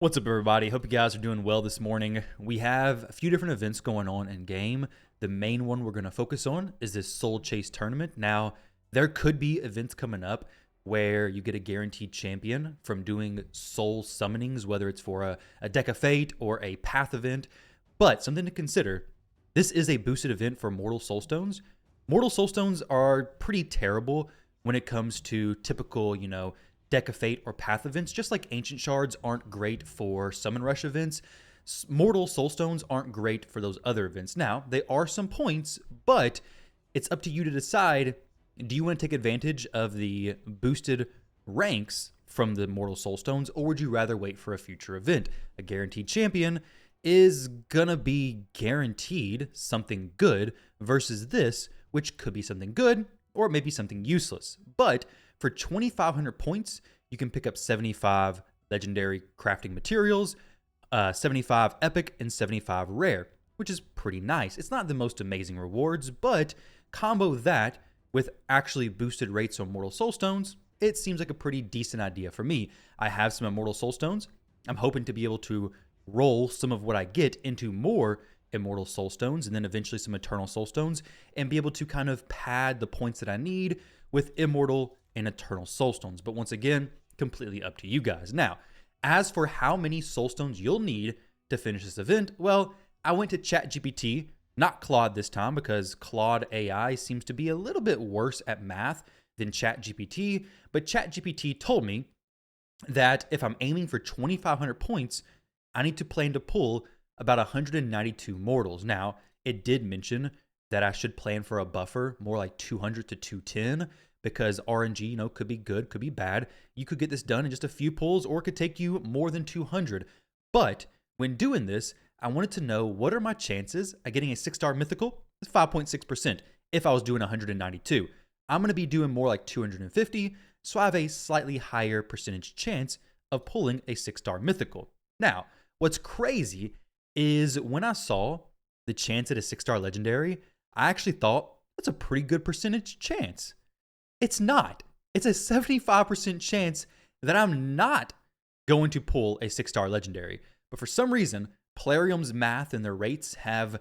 What's up, everybody? Hope you guys are doing well this morning. We have a few different events going on in game. The main one we're going to focus on is this Soul Chase tournament. Now, there could be events coming up where you get a guaranteed champion from doing soul summonings, whether it's for a Deck of Fate or a Path event. But something to consider, this is a boosted event for Mortal Soulstones. Mortal Soulstones are pretty terrible when it comes to typical, Deck of Fate or Path events. Just like Ancient Shards aren't great for Summon Rush events, Mortal Soulstones aren't great for those other events. Now, they are some points, but it's up to you to decide, do you want to take advantage of the boosted ranks from the Mortal Soulstones, or would you rather wait for a future event? A guaranteed champion is gonna be guaranteed something good versus this, which could be something good or maybe something useless. But for 2,500 points, you can pick up 75 legendary crafting materials, 75 epic, and 75 rare, which is pretty nice. It's not the most amazing rewards, but combo that with actually boosted rates on Mortal Soulstones, it seems like a pretty decent idea for me. I have some Immortal Soulstones. I'm hoping to be able to roll some of what I get into more Immortal Soulstones and then eventually some Eternal Soulstones and be able to kind of pad the points that I need with Immortal and Eternal Soulstones. But once again, completely up to you guys. Now, as for how many Soulstones you'll need to finish this event, well, I went to ChatGPT, not Claude this time, because Claude AI seems to be a little bit worse at math than ChatGPT, but ChatGPT told me that if I'm aiming for 2,500 points, I need to plan to pull about 192 mortals. Now, it did mention that I should plan for a buffer more like 200 to 210 because RNG, could be good, could be bad. You could get this done in just a few pulls, or it could take you more than 200. But when doing this, I wanted to know, what are my chances of getting a 6-star mythical? It's 5.6% if I was doing 192. I'm going to be doing more like 250, so I have a slightly higher percentage chance of pulling a 6-star mythical. Now, what's crazy is when I saw the chance at a 6-star legendary, I actually thought that's a pretty good percentage chance. It's not. It's a 75% chance that I'm not going to pull a 6-star legendary. But for some reason, Plarium's math and their rates have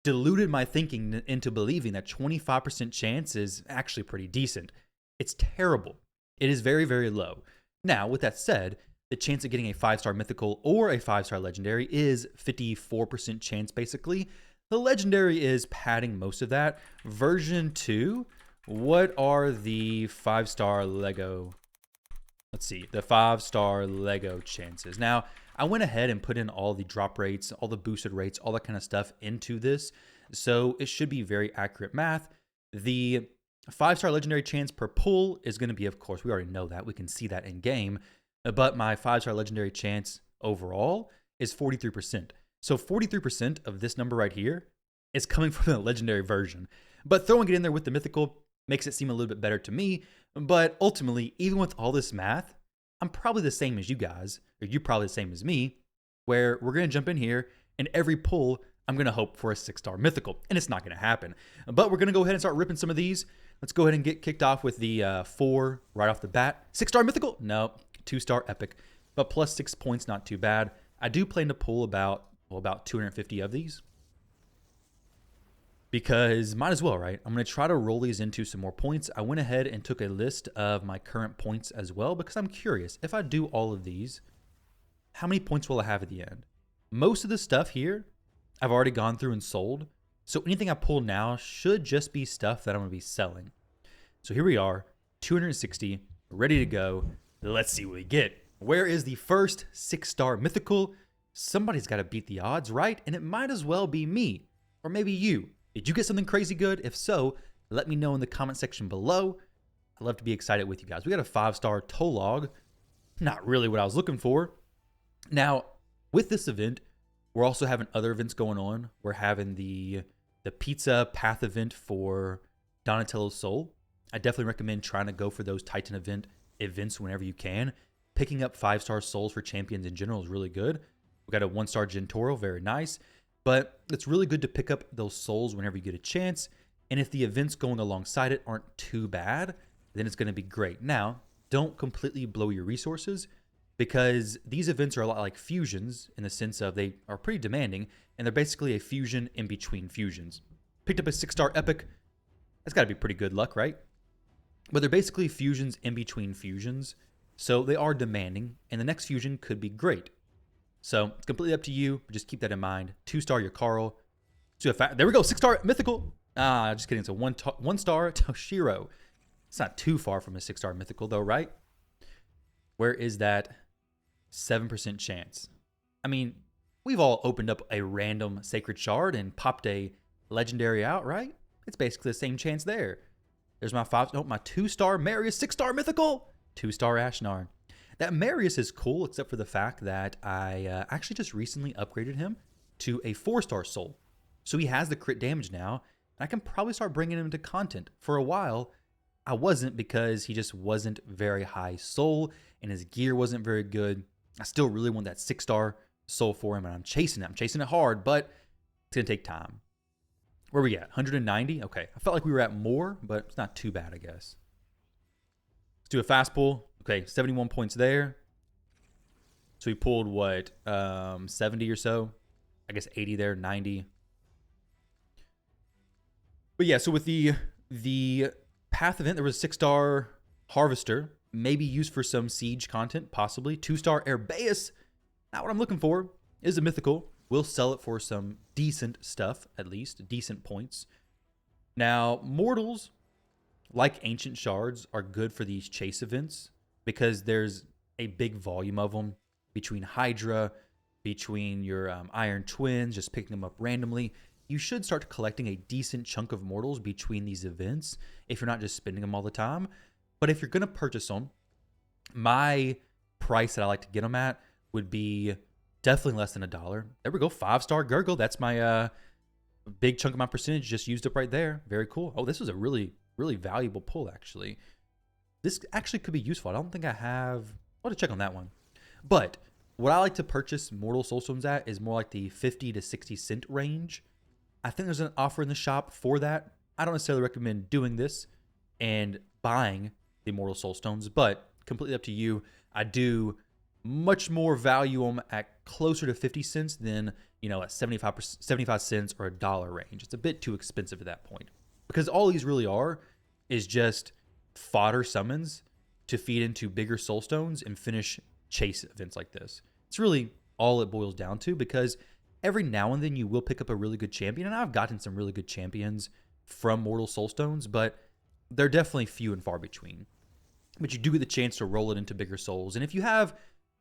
diluted my thinking into believing that 25% chance is actually pretty decent. It's terrible. It is very, very low. Now, with that said, the chance of getting a 5-star mythical or a 5-star legendary is 54% chance, basically. The legendary is padding most of that. Version 2, what are the 5-star Lego? Let's see, the 5-star Lego chances. Now, I went ahead and put in all the drop rates, all the boosted rates, all that kind of stuff into this. So it should be very accurate math. The 5-star legendary chance per pull is going to be, of course, we already know that. We can see that in game. But my 5-star legendary chance overall is 43%. So 43% of this number right here is coming from the legendary version. But throwing it in there with the mythical makes it seem a little bit better to me. But ultimately, even with all this math, I'm probably the same as you guys, or you're probably the same as me, where we're going to jump in here and every pull, I'm going to hope for a 6-star mythical. And it's not going to happen. But we're going to go ahead and start ripping some of these. Let's go ahead and get kicked off with the 4 right off the bat. 6-star mythical? No. 2-star epic, but plus 6 points, not too bad. I do plan to pull about 250 of these because might as well, right? I'm going to try to roll these into some more points. I went ahead and took a list of my current points as well because I'm curious, if I do all of these, how many points will I have at the end? Most of the stuff here I've already gone through and sold, so anything I pull now should just be stuff that I'm going to be selling. So here we are, 260, ready to go. Let's see what we get. Where is the first 6-star mythical? Somebody's got to beat the odds, right? And it might as well be me, or maybe you. Did you get something crazy good? If so, let me know in the comment section below. I'd love to be excited with you guys. We got a 5-star Tolog. Not really what I was looking for. Now, with this event, we're also having other events going on. We're having the pizza path event for Donatello's Soul. I definitely recommend trying to go for those Titan events whenever you can. Picking up 5-star souls for champions in general is really good. We got a 1-star Gentoro, very nice. But it's really good to pick up those souls whenever you get a chance. And if the events going alongside it aren't too bad, then it's going to be great. Now, don't completely blow your resources. because these events are a lot like fusions in the sense of they are pretty demanding, and they're basically a fusion in between fusions. Picked up a 6-star epic. That's got to be pretty good luck, right? But they're basically fusions in between fusions, so they are demanding, and the next fusion could be great. So it's completely up to you, but just keep that in mind. 2-star your Carl. There we go, 6-star mythical. Just kidding. It's a 1-star Toshiro. It's not too far from a 6-star mythical though, right? Where is that 7% chance? I mean, we've all opened up a random sacred shard and popped a legendary out, right? It's basically the same chance there. There's my 2-star Marius, 6-star mythical, 2-star Ashnar. That Marius is cool, except for the fact that I actually just recently upgraded him to a 4-star soul. So he has the crit damage now, and I can probably start bringing him into content. For a while, I wasn't because he just wasn't very high soul, and his gear wasn't very good. I still really want that 6-star soul for him, and I'm chasing it. I'm chasing it hard, but it's going to take time. Where are we at? 190? Okay. I felt like we were at more, but it's not too bad, I guess. Let's do a fast pull. Okay, 71 points there. So we pulled what? 70 or so. I guess 80 there, 90. But yeah, so with the path event, there was a 6-star Harvester, maybe used for some siege content, possibly. 2-star Herbaeus. Not what I'm looking for. Is a mythical. We'll sell it for some decent stuff, at least. Decent points. Now, mortals, like ancient shards, are good for these chase events because there's a big volume of them between Hydra, between your Iron Twins, just picking them up randomly. You should start collecting a decent chunk of mortals between these events if you're not just spending them all the time. But if you're going to purchase them, my price that I like to get them at would be definitely less than $1. There we go, 5-star Gurgle. That's my big chunk of my percentage just used up right there. Very cool. Oh, this was a really, really valuable pull, actually. This actually could be useful. I don't think I have... I'll have to check on that one. But what I like to purchase Mortal Soulstones at is more like the 50 to 60 cent range. I think there's an offer in the shop for that. I don't necessarily recommend doing this and buying the Mortal Soulstones, but completely up to you. I do much more value them at closer to 50 cents than, at 75 cents or $1 range. It's a bit too expensive at that point because all these really are is just fodder summons to feed into bigger Soulstones and finish chase events like this. It's really all it boils down to because every now and then you will pick up a really good champion, and I've gotten some really good champions from Mortal Soulstones, but they're definitely few and far between. But you do get the chance to roll it into bigger souls. And if you have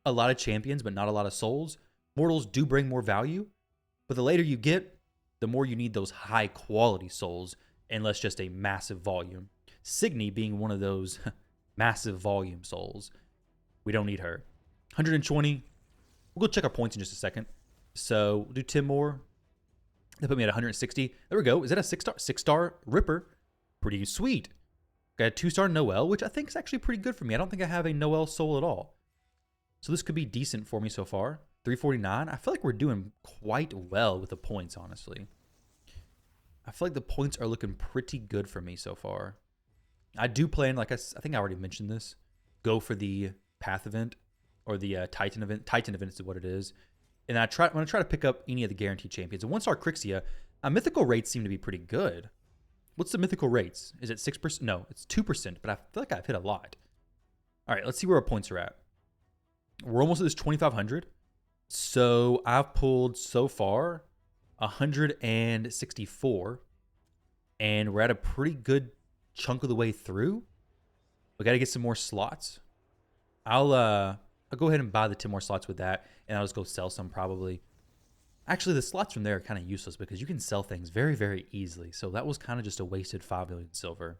a lot of champions but not a lot of souls, mortals do bring more value. But the later you get, the more you need those high quality souls and less just a massive volume. Signy being one of those massive volume souls. We don't need her. 120. We'll go check our points in just a second. So we'll do 10 more. That put me at 160. There we go. Is that a 6-star? 6-star Ripper. Pretty sweet. Got a 2-star Noel, which I think is actually pretty good for me. I don't think I have a Noel soul at all. So this could be decent for me so far. 349. I feel like we're doing quite well with the points, honestly. I feel like the points are looking pretty good for me so far. I do plan, like I think I already mentioned this, go for the Path event or the Titan event. Titan event is what it is. And I'm going to try to pick up any of the guaranteed champions. And 1-star Crixia, mythical rates seem to be pretty good. What's the mythical rates? Is it 6%? No, it's 2%, but I feel like I've hit a lot. All right, let's see where our points are at. We're almost at this 2,500. So I've pulled so far 164, and we're at a pretty good chunk of the way through. We got to get some more slots. I'll go ahead and buy the 10 more slots with that, and I'll just go sell some probably. Actually, the slots from there are kind of useless because you can sell things very, very easily. So that was kind of just a wasted 5 million silver.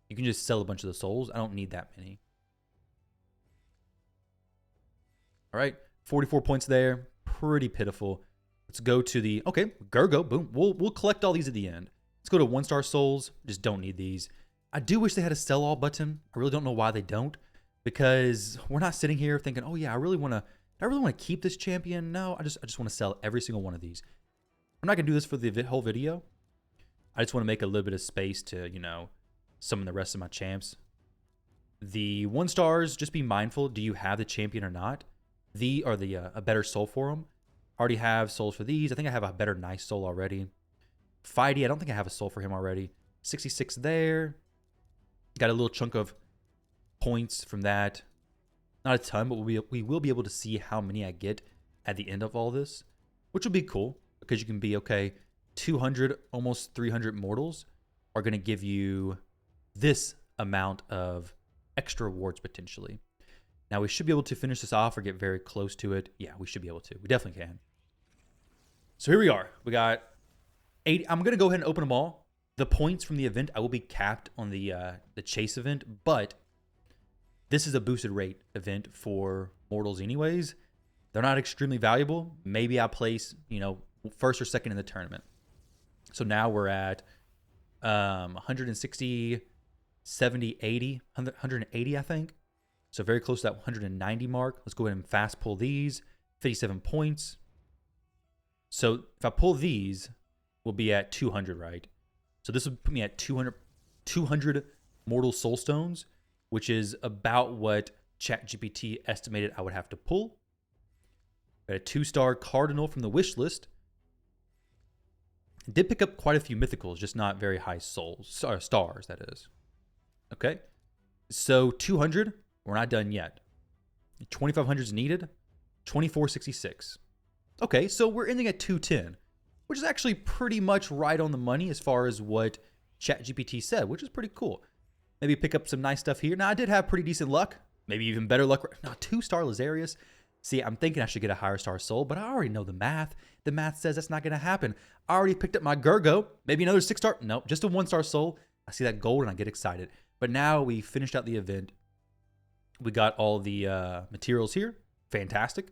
You can just sell a bunch of the souls. I don't need that many. All right, 44 points there. Pretty pitiful. Let's go to the, okay, Gurgo, boom. We'll collect all these at the end. Let's go to 1-star souls. Just don't need these. I do wish they had a sell all button. I really don't know why they don't, because we're not sitting here thinking, oh yeah, I really want to keep this champion. No, I just want to sell every single one of these. I'm not going to do this for the whole video. I just want to make a little bit of space to, summon the rest of my champs. The 1-stars, just be mindful. Do you have the champion or not? A better soul for them. Already have souls for these. I think I have a better nice soul already. Fighty, I don't think I have a soul for him already. 66 there. Got a little chunk of points from that. Not a ton, but we will be able to see how many I get at the end of all this, which will be cool because you can be, okay, 200, almost 300 mortals are going to give you this amount of extra rewards potentially. Now, we should be able to finish this off or get very close to it. Yeah, we should be able to. We definitely can. So here we are. We got 8. I'm going to go ahead and open them all. The points from the event, I will be capped on the chase event, but this is a boosted rate event for mortals anyways. They're not extremely valuable. Maybe I place, first or second in the tournament. So now we're at 160, 70, 80, 180, I think. So very close to that 190 mark. Let's go ahead and fast pull these. 57 points. So if I pull these, we'll be at 200, right? So this would put me at 200 mortal soulstones, which is about what ChatGPT estimated I would have to pull. Got a 2-star cardinal from the wish list. Did pick up quite a few mythicals, just not very high stars, that is. Okay. So 200, we're not done yet. 2,500 is needed. 2466. Okay, so we're ending at 210, which is actually pretty much right on the money as far as what ChatGPT said, which is pretty cool. Maybe pick up some nice stuff here. Now, I did have pretty decent luck. Maybe even better luck. Now, 2-star Lazarius. See, I'm thinking I should get a higher star soul, but I already know the math. The math says that's not going to happen. I already picked up my Gergo. Maybe another 6-star. Nope, just a 1-star soul. I see that gold and I get excited. But now we finished out the event. We got all the materials here. Fantastic.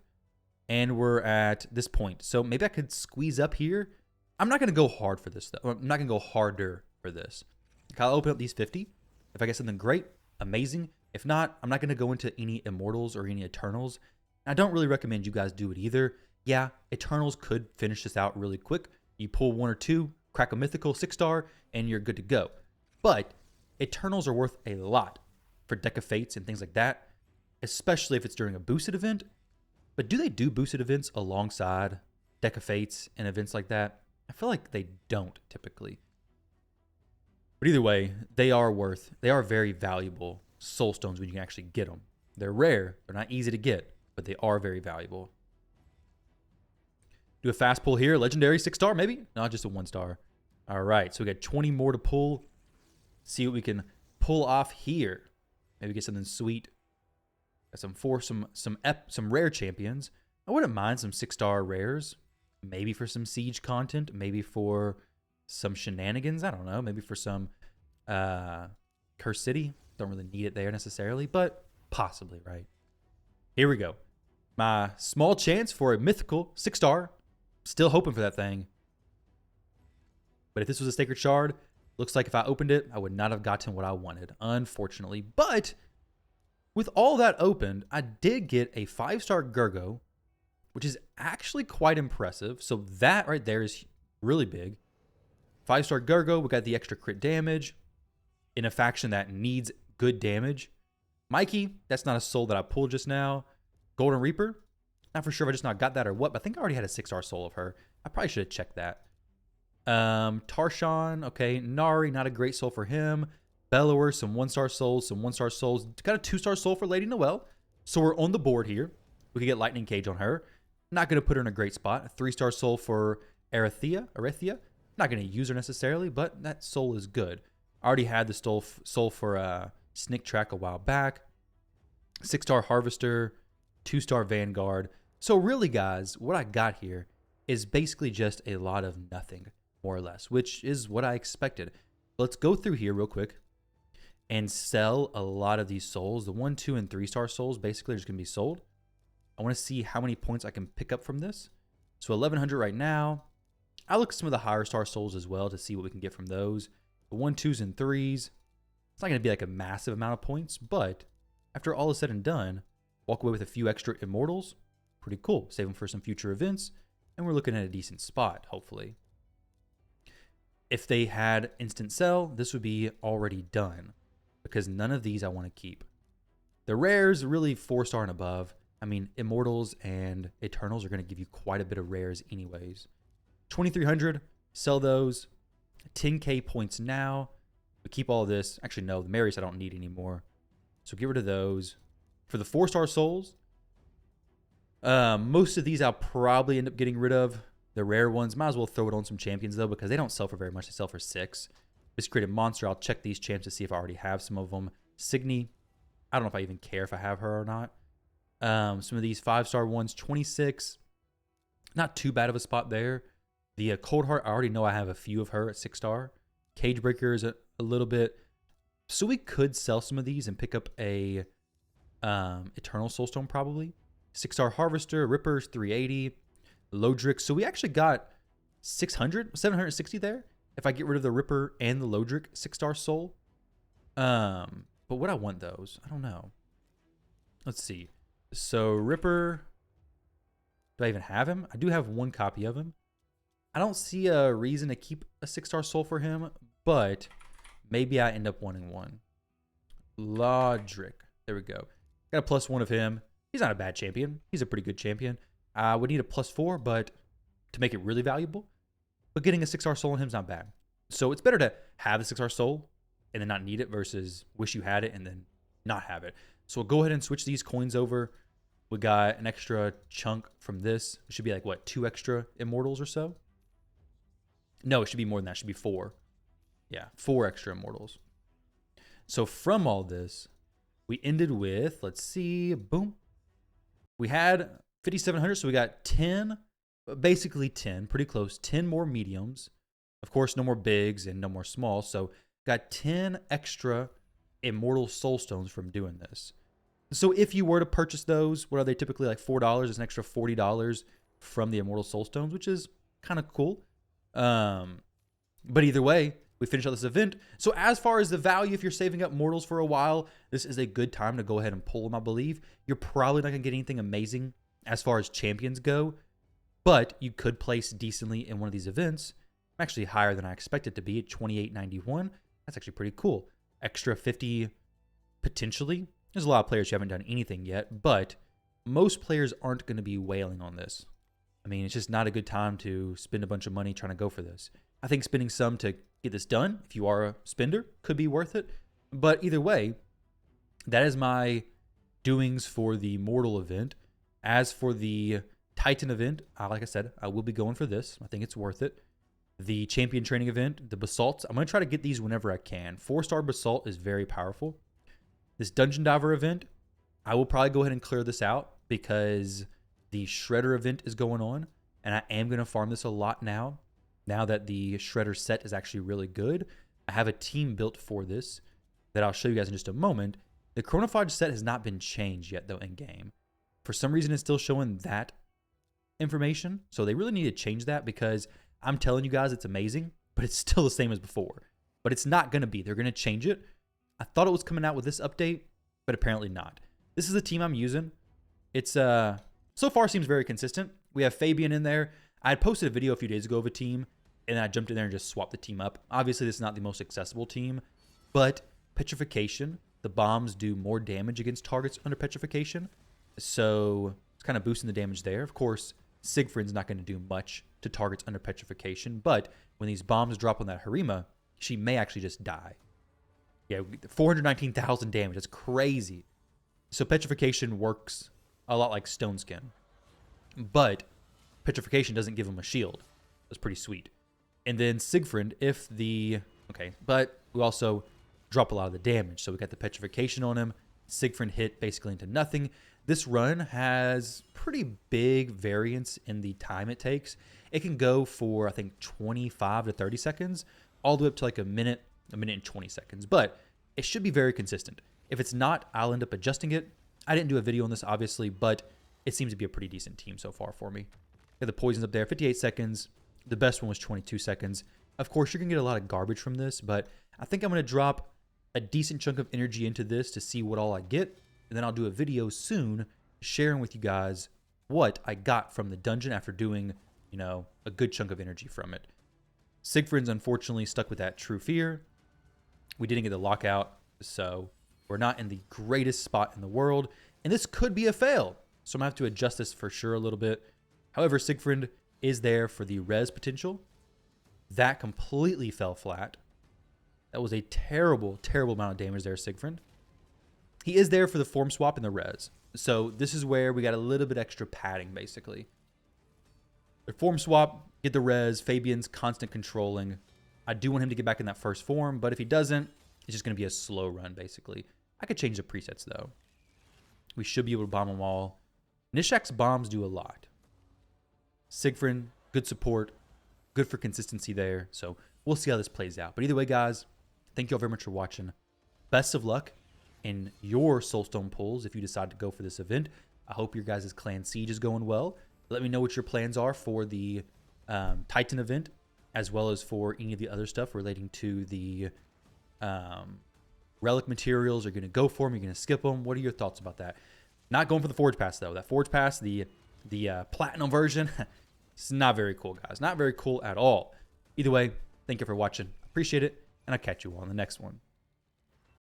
And we're at this point. So maybe I could squeeze up here. I'm not going to go hard for this, though. I'm not going to go harder for this. I'll open up these 50. If I get something great, amazing. If not, I'm not going to go into any Immortals or any Eternals. I don't really recommend you guys do it either. Yeah, Eternals could finish this out really quick. You pull 1 or 2, crack a mythical 6-star, and you're good to go. But Eternals are worth a lot for Deck of Fates and things like that, especially if it's during a boosted event. But do they do boosted events alongside Deck of Fates and events like that? I feel like they don't typically. But either way, they are very valuable Soulstones when you can actually get them. They're rare. They're not easy to get, but they are very valuable. Do a fast pull here. Legendary 6-star, maybe? Not just a 1-star. All right, so we got 20 more to pull. See what we can pull off here. Maybe get something sweet. Got some rare champions. I wouldn't mind some 6-star rares. Maybe for some siege content. Maybe for some shenanigans. I don't know. Maybe for some Curse City. Don't really need it there necessarily, but possibly, right? Here we go. My small chance for a mythical 6-star. Still hoping for that thing. But if this was a Sacred Shard, looks like if I opened it, I would not have gotten what I wanted, unfortunately. But with all that opened, I did get a 5-star Gergo, which is actually quite impressive. So that right there is really big. 5-star Gergo, we got the extra crit damage in a faction that needs good damage. Mikey, that's not a soul that I pulled just now. Golden Reaper, not for sure if I just not got that or what, but I think I already had a 6-star soul of her. I probably should have checked that. Tarshan, okay. Nari, not a great soul for him. Bellower, some 1-star souls, some 1-star souls. Got a 2-star soul for Lady Noelle. So we're on the board here. We could get Lightning Cage on her. Not going to put her in a great spot. A 3-star soul for Arethea. Not going to use her necessarily, but that soul is good. I already had the soul for Snick Track a while back. 6-star Harvester. 2-star Vanguard. So really, guys, what I got here is basically just a lot of nothing, more or less, which is what I expected. Let's go through here real quick and sell a lot of these souls. The 1, 2, and 3-star souls basically are just going to be sold. I want to see how many points I can pick up from this. So 1,100 right now. I'll look at some of the higher star souls as well to see what we can get from those. The 1, 2s, and 3s. It's not going to be like a massive amount of points, but after all is said and done, walk away with a few extra immortals. Pretty cool. Save them for some future events. And we're looking at a decent spot, hopefully. If they had instant sell, this would be already done because none of these I want to keep. The rares, really 4-star and above. I mean, Immortals and Eternals are going to give you quite a bit of rares anyways. 2,300, sell those. 10k points now. We keep all this. Actually, no, the Marys I don't need anymore. So get rid of those. For the 4-star souls, most of these I'll probably end up getting rid of. The rare ones, might as well throw it on some champions though, because they don't sell for very much. They sell for 6. Just create a monster. I'll check these champs to see if I already have some of them. Signy, I don't know if I even care if I have her or not. Some of these 5-star ones, 26. Not too bad of a spot there. The Cold Heart, I already know I have a few of her at 6-star. Cage Breaker is a little bit. So we could sell some of these and pick up a Eternal Soulstone probably. 6-star Harvester, Rippers, 380. Lodric. So we actually got 760 there. If I get rid of the Ripper and the Lodric 6-star soul. But would I want those? I don't know. Let's see. So Ripper, do I even have him? I do have one copy of him. I don't see a reason to keep a 6-star soul for him, but maybe I end up wanting one. Lodric. There we go. Got a +1 of him. He's not a bad champion. He's a pretty good champion. I would need a +4, but to make it really valuable. But getting a 6-star soul on him is not bad. So it's better to have the 6-star soul and then not need it versus wish you had it and then not have it. So we'll go ahead and switch these coins over. We got an extra chunk from this. It should be like, what, 2 extra Immortals or so? No, it should be more than that. It should be 4. Yeah, 4 extra Immortals. So from all this, we ended with, let's see, boom. We had 5,700, so we got 10, basically 10, pretty close, 10 more mediums. Of course, no more bigs and no more smalls. So got 10 extra Immortal Soulstones from doing this. So if you were to purchase those, what are they typically, like $4? It's an extra $40 from the Immortal Soulstones, which is kind of cool. But either way, we finish out this event. So as far as the value, if you're saving up mortals for a while, this is a good time to go ahead and pull them, I believe. You're probably not going to get anything amazing as far as champions go, but you could place decently in one of these events. I'm actually higher than I expected to be at 2891. That's actually pretty cool. Extra 50 potentially. There's a lot of players who haven't done anything yet, but most players aren't going to be wailing on this. I mean, it's just not a good time to spend a bunch of money trying to go for this. I think spending some to get this done, if you are a spender, could be worth it. But either way, that is my doings for the Mortal event. As for the Titan event, like I said, I will be going for this. I think it's worth it. The Champion Training event, the Basalts, I'm going to try to get these whenever I can. 4-star Basalt is very powerful. This Dungeon Diver event, I will probably go ahead and clear this out because the Shredder event is going on, and I am going to farm this a lot now that the Shredder set is actually really good. I have a team built for this that I'll show you guys in just a moment. The Chronophage set has not been changed yet, though, in-game. For some reason, it's still showing that information, so they really need to change that because I'm telling you guys it's amazing, but it's still the same as before. But it's not going to be. They're going to change it. I thought it was coming out with this update, but apparently not. This is the team I'm using. It's so far seems very consistent. We have Fabian in there. I had posted a video a few days ago of a team, and then I jumped in there and just swapped the team up. Obviously, this is not the most accessible team, but Petrification, the bombs do more damage against targets under Petrification, so it's kind of boosting the damage there. Of course, Siegfried's not going to do much to targets under Petrification, but when these bombs drop on that Harima, she may actually just die. Yeah, 419,000 damage. That's crazy. So Petrification works a lot like Stone Skin, but Petrification doesn't give him a shield. That's pretty sweet. And then Siegfried, if the... Okay, but we also drop a lot of the damage. So we got the Petrification on him. Siegfried hit basically into nothing. This run has pretty big variance in the time it takes. It can go for, I think, 25 to 30 seconds, all the way up to like a minute and 20 seconds. But it should be very consistent. If it's not, I'll end up adjusting it. I didn't do a video on this, obviously, but it seems to be a pretty decent team so far for me. Got the poisons up there, 58 seconds. The best one was 22 seconds. Of course, you're going to get a lot of garbage from this, but I think I'm going to drop a decent chunk of energy into this to see what all I get. And then I'll do a video soon sharing with you guys what I got from the dungeon after doing, you know, a good chunk of energy from it. Siegfried's unfortunately stuck with that True Fear. We didn't get the lockout, so We're not in the greatest spot in the world, and this could be a fail. So I'm going to have to adjust this for sure a little bit. However, Siegfried is there for the res potential. That completely fell flat. That was a terrible, terrible amount of damage there, Siegfried. He is there for the form swap and the res. So this is where we got a little bit extra padding, basically. The form swap, get the res, Fabian's constant controlling. I do want him to get back in that first form, but if he doesn't, it's just going to be a slow run, basically. I could change the presets, though. We should be able to bomb them all. Nishak's bombs do a lot. Siegfried, good support. Good for consistency there. So we'll see how this plays out. But either way, guys, thank you all very much for watching. Best of luck in your Soulstone pulls if you decide to go for this event. I hope your guys' clan siege is going well. Let me know what your plans are for the Titan event, as well as for any of the other stuff relating to the relic materials. Are you going to go for them? Are you going to skip them? What are your thoughts about that? Not going for the Forge Pass, though. That Forge Pass, the Platinum version, it's not very cool, guys. Not very cool at all. Either way, thank you for watching. Appreciate it, and I'll catch you all on the next one.